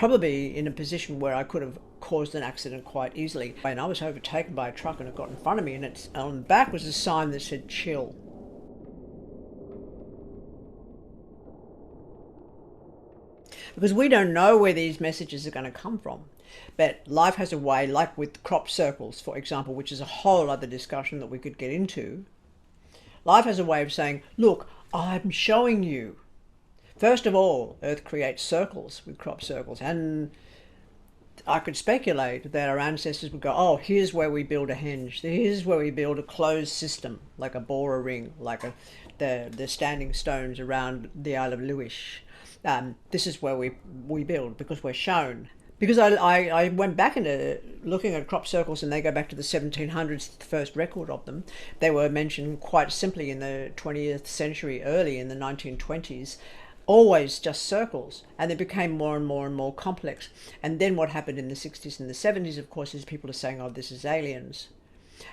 probably in a position where I could have caused an accident quite easily. And I was overtaken by a truck and it got in front of me, and it's on the back was a sign that said chill. Because we don't know where these messages are going to come from. But life has a way, like with crop circles, for example, which is a whole other discussion that we could get into. Life has a way of saying, look, I'm showing you. First of all, Earth creates circles with crop circles. And I could speculate that our ancestors would go, oh, here's where we build a henge. Here's where we build a closed system, like a Bora ring, like the standing stones around the Isle of Lewis. This is where we build because we're shown. Because I went back into looking at crop circles, and they go back to the 1700s, the first record of them. They were mentioned quite simply in the 20th century, early in the 1920s, always just circles, and they became more and more and more complex. And then what happened in the 60s and the 70s, of course, is people are saying, oh, this is aliens.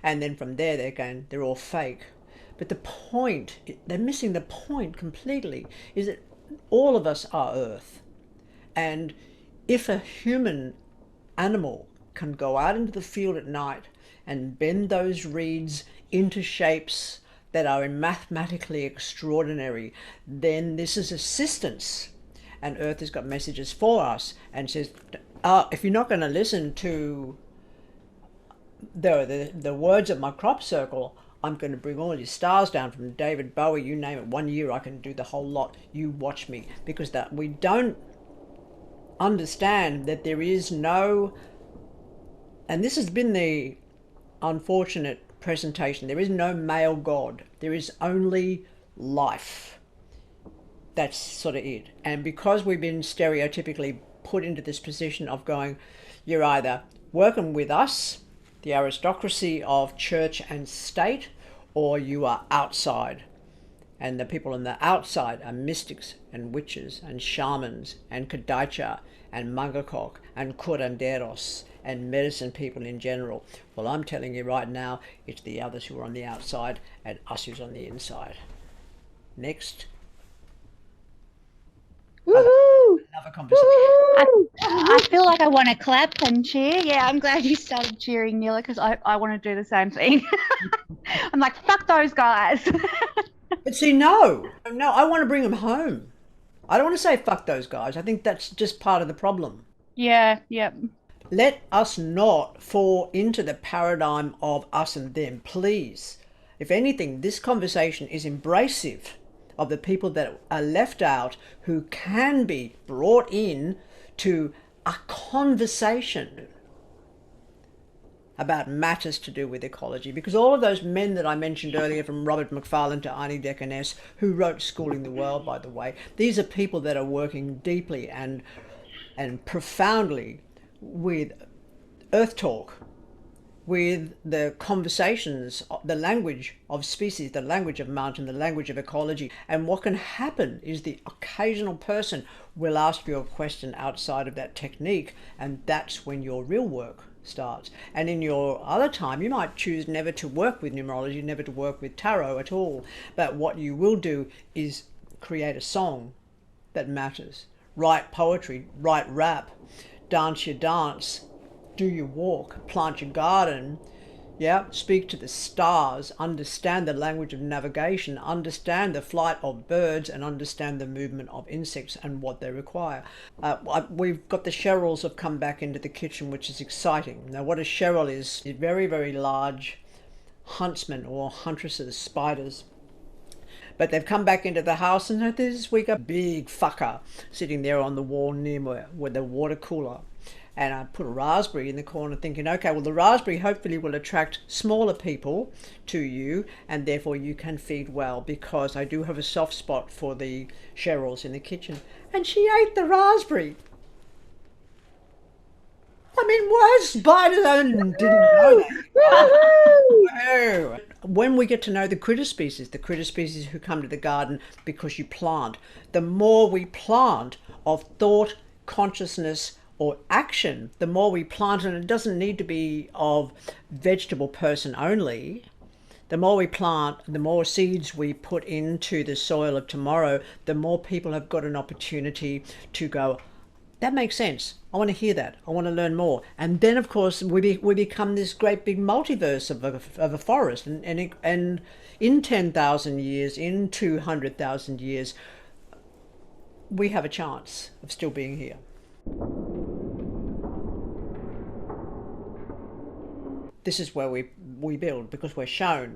And then from there, they're going, they're all fake. But the point, they're missing the point completely, is that all of us are Earth. And if a human animal can go out into the field at night and bend those reeds into shapes that are mathematically extraordinary, then this is assistance. And Earth has got messages for us and says, if you're not going to listen to the words of my crop circle, I'm going to bring all your stars down from David Bowie, you name it. 1 year I can do the whole lot. You watch me. Because that we don't understand that there is no, and this has been the unfortunate presentation, there is no male god. There is only life. That's sort of it. And because we've been stereotypically put into this position of going, you're either working with us, the aristocracy of church and state, or you are outside. And the people on the outside are mystics and witches and shamans and Kadaicha and Mangakok and curanderos and medicine people in general. Well, I'm telling you right now, it's the others who are on the outside and us who's on the inside. Next. Woohoo! Another conversation. I feel like I want to clap and cheer. Yeah, I'm glad you started cheering, Neela, because I want to do the same thing. I'm like, fuck those guys. But see, no, I want to bring them home. I don't want to say fuck those guys. I think that's just part of the problem. Yeah, yep. Let us not fall into the paradigm of us and them, please. If anything, this conversation is embracive of the people that are left out, who can be brought in to a conversation about matters to do with ecology. Because all of those men that I mentioned earlier, from Robert Macfarlane to Arnie Deaconess, who wrote Schooling the World, by the way, these are people that are working deeply and profoundly with Earthtalk, with the conversations, the language of species, the language of mountain, the language of ecology. And what can happen is the occasional person will ask you a question outside of that technique, and that's when your real work starts. And in your other time, you might choose never to work with numerology, never to work with tarot at all. But what you will do is create a song that matters. Write poetry, write rap, dance your dance, do your walk, plant your garden, yeah, speak to the stars, understand the language of navigation, understand the flight of birds, and understand the movement of insects and what they require. We've got the sherrills have come back into the kitchen, which is exciting. Now, what a sherrill is very, very large huntsmen or huntresses, spiders. But they've come back into the house, and this week a big fucker sitting there on the wall near with the water cooler. And I put a raspberry in the corner thinking, okay, well, the raspberry hopefully will attract smaller people to you, and therefore you can feed well, because I do have a soft spot for the sherrills in the kitchen. And she ate the raspberry. I mean, why spiders didn't know that? When we get to know the critter species who come to the garden because you plant, the more we plant of thought, consciousness, or action, the more we plant, and it doesn't need to be of vegetable person only. The more we plant, the more seeds we put into the soil of tomorrow, the more people have got an opportunity to go, that makes sense. I want to hear that. I want to learn more. And then, of course, we become this great big multiverse of a forest. And in 10,000 years, in 200,000 years, we have a chance of still being here. This is where we build, because we're shown.